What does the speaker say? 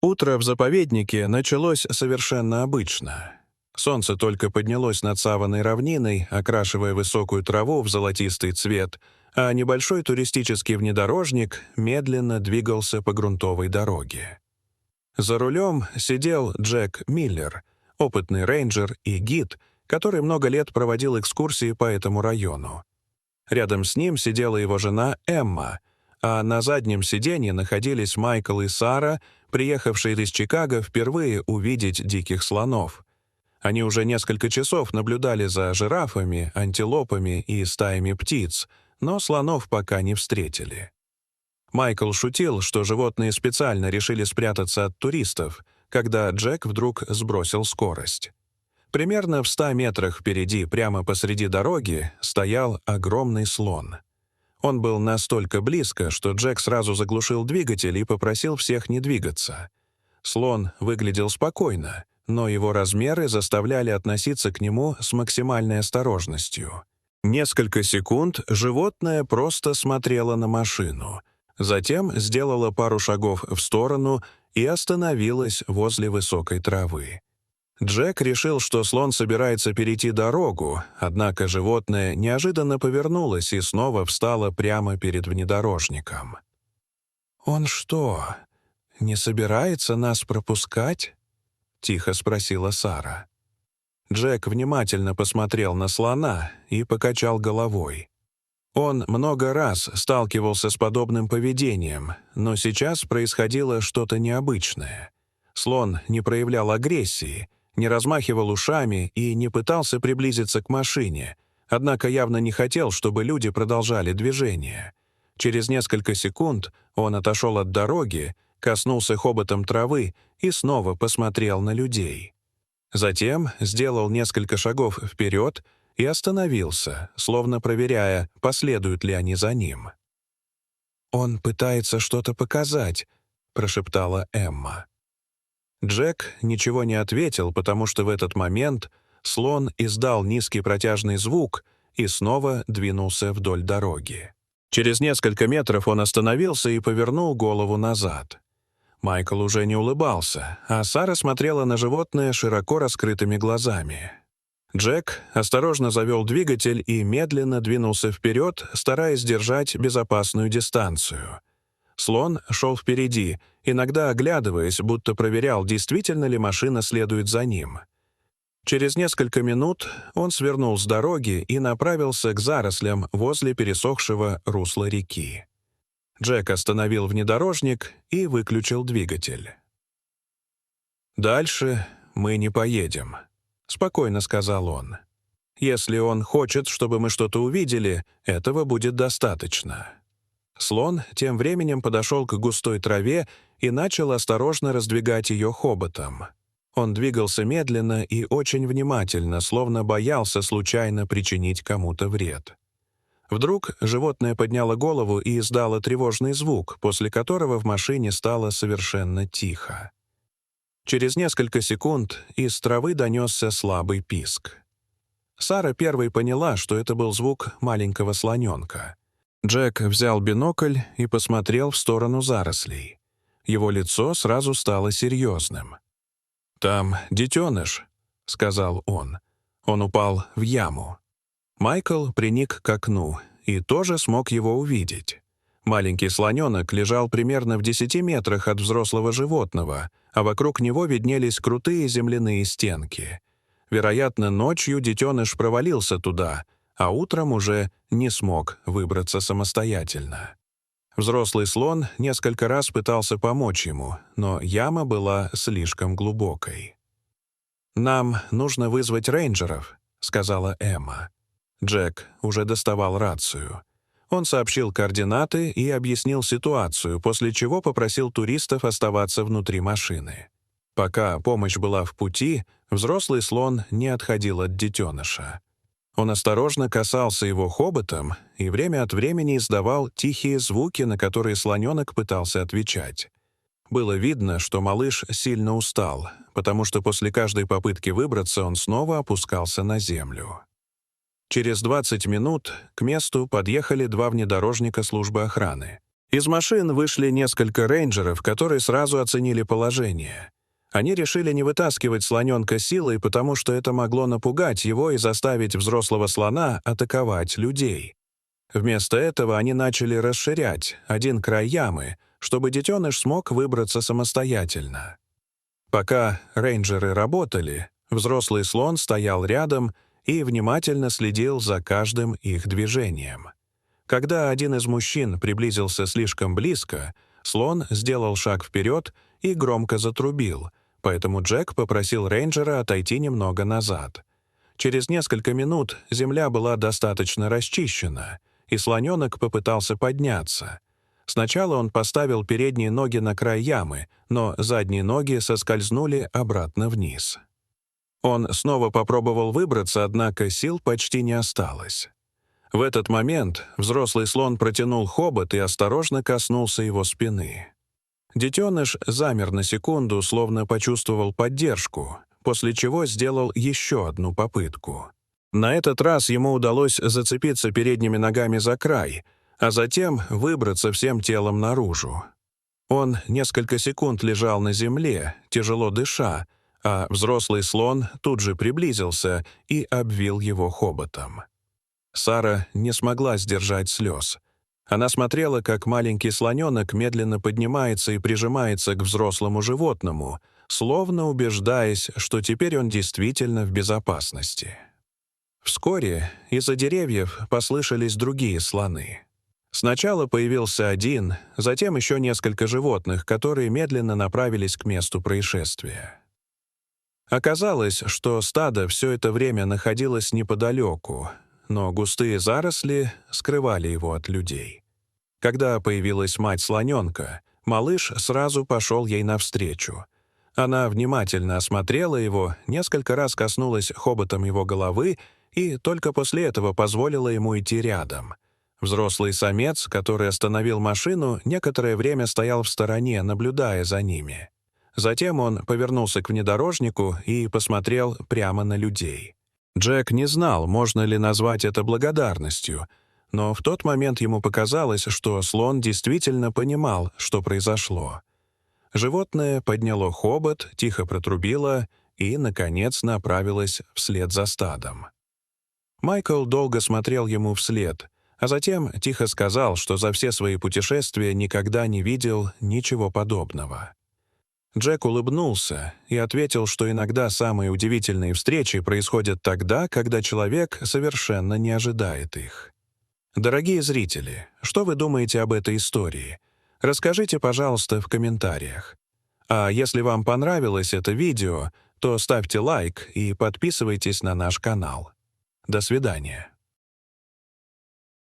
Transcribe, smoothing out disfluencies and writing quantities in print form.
Утро в заповеднике началось совершенно обычно. Солнце только поднялось над саванной равниной, окрашивая высокую траву в золотистый цвет, а небольшой туристический внедорожник медленно двигался по грунтовой дороге. За рулем сидел Джек Миллер, опытный рейнджер и гид, который много лет проводил экскурсии по этому району. Рядом с ним сидела его жена Эмма, а на заднем сиденье находились Майкл и Сара, приехавшие из Чикаго впервые увидеть диких слонов. Они уже несколько часов наблюдали за жирафами, антилопами и стаями птиц, но слонов пока не встретили. Майкл шутил, что животные специально решили спрятаться от туристов, когда Джек вдруг сбросил скорость. Примерно в 100 метрах впереди, прямо посреди дороги, стоял огромный слон. Он был настолько близко, что Джек сразу заглушил двигатель и попросил всех не двигаться. Слон выглядел спокойно, но его размеры заставляли относиться к нему с максимальной осторожностью. Несколько секунд животное просто смотрело на машину, затем сделало пару шагов в сторону и остановилось возле высокой травы. Джек решил, что слон собирается перейти дорогу, однако животное неожиданно повернулось и снова встало прямо перед внедорожником. «Он что, не собирается нас пропускать?» — тихо спросила Сара. Джек внимательно посмотрел на слона и покачал головой. Он много раз сталкивался с подобным поведением, но сейчас происходило что-то необычное. Слон не проявлял агрессии, не размахивал ушами и не пытался приблизиться к машине, однако явно не хотел, чтобы люди продолжали движение. Через несколько секунд он отошел от дороги, коснулся хоботом травы и снова посмотрел на людей. Затем сделал несколько шагов вперед и остановился, словно проверяя, последуют ли они за ним. «Он пытается что-то показать», — прошептала Эмма. Джек ничего не ответил, потому что в этот момент слон издал низкий протяжный звук и снова двинулся вдоль дороги. Через несколько метров он остановился и повернул голову назад. Майкл уже не улыбался, а Сара смотрела на животное широко раскрытыми глазами. Джек осторожно завел двигатель и медленно двинулся вперед, стараясь держать безопасную дистанцию. Слон шел впереди, иногда оглядываясь, будто проверял, действительно ли машина следует за ним. Через несколько минут он свернул с дороги и направился к зарослям возле пересохшего русла реки. Джек остановил внедорожник и выключил двигатель. «Дальше мы не поедем», — спокойно сказал он. «Если он хочет, чтобы мы что-то увидели, этого будет достаточно». Слон тем временем подошел к густой траве и начал осторожно раздвигать ее хоботом. Он двигался медленно и очень внимательно, словно боялся случайно причинить кому-то вред. Вдруг животное подняло голову и издало тревожный звук, после которого в машине стало совершенно тихо. Через несколько секунд из травы донесся слабый писк. Сара первой поняла, что это был звук маленького слоненка. Джек взял бинокль и посмотрел в сторону зарослей. Его лицо сразу стало серьезным. «Там детеныш», — сказал он. Он упал в яму. Майкл приник к окну и тоже смог его увидеть. Маленький слоненок лежал примерно в 10 метрах от взрослого животного, а вокруг него виднелись крутые земляные стенки. Вероятно, ночью детеныш провалился туда, а утром уже не смог выбраться самостоятельно. Взрослый слон несколько раз пытался помочь ему, но яма была слишком глубокой. «Нам нужно вызвать рейнджеров», — сказала Эмма. Джек уже доставал рацию. Он сообщил координаты и объяснил ситуацию, после чего попросил туристов оставаться внутри машины. Пока помощь была в пути, взрослый слон не отходил от детеныша. Он осторожно касался его хоботом и время от времени издавал тихие звуки, на которые слоненок пытался отвечать. Было видно, что малыш сильно устал, потому что после каждой попытки выбраться он снова опускался на землю. Через 20 минут к месту подъехали 2 внедорожника службы охраны. Из машин вышли несколько рейнджеров, которые сразу оценили положение. Они решили не вытаскивать слоненка силой, потому что это могло напугать его и заставить взрослого слона атаковать людей. Вместо этого они начали расширять один край ямы, чтобы детеныш смог выбраться самостоятельно. Пока рейнджеры работали, взрослый слон стоял рядом и внимательно следил за каждым их движением. Когда один из мужчин приблизился слишком близко, слон сделал шаг вперед и громко затрубил, поэтому Джек попросил рейнджера отойти немного назад. Через несколько минут земля была достаточно расчищена, и слоненок попытался подняться. Сначала он поставил передние ноги на край ямы, но задние ноги соскользнули обратно вниз. Он снова попробовал выбраться, однако сил почти не осталось. В этот момент взрослый слон протянул хобот и осторожно коснулся его спины. Детеныш замер на секунду, словно почувствовал поддержку, после чего сделал еще одну попытку. На этот раз ему удалось зацепиться передними ногами за край, а затем выбраться всем телом наружу. Он несколько секунд лежал на земле, тяжело дыша, а взрослый слон тут же приблизился и обвил его хоботом. Сара не смогла сдержать слез. Она смотрела, как маленький слоненок медленно поднимается и прижимается к взрослому животному, словно убеждаясь, что теперь он действительно в безопасности. Вскоре из-за деревьев послышались другие слоны. Сначала появился один, затем еще несколько животных, которые медленно направились к месту происшествия. Оказалось, что стадо все это время находилось неподалеку, но густые заросли скрывали его от людей. Когда появилась мать слоненка, малыш сразу пошел ей навстречу. Она внимательно осмотрела его, несколько раз коснулась хоботом его головы и только после этого позволила ему идти рядом. Взрослый самец, который остановил машину, некоторое время стоял в стороне, наблюдая за ними. Затем он повернулся к внедорожнику и посмотрел прямо на людей. Джек не знал, можно ли назвать это благодарностью, но в тот момент ему показалось, что слон действительно понимал, что произошло. Животное подняло хобот, тихо протрубило и, наконец, направилось вслед за стадом. Майкл долго смотрел ему вслед, а затем тихо сказал, что за все свои путешествия никогда не видел ничего подобного. Джек улыбнулся и ответил, что иногда самые удивительные встречи происходят тогда, когда человек совершенно не ожидает их. Дорогие зрители, что вы думаете об этой истории? Расскажите, пожалуйста, в комментариях. А если вам понравилось это видео, то ставьте лайк и подписывайтесь на наш канал. До свидания.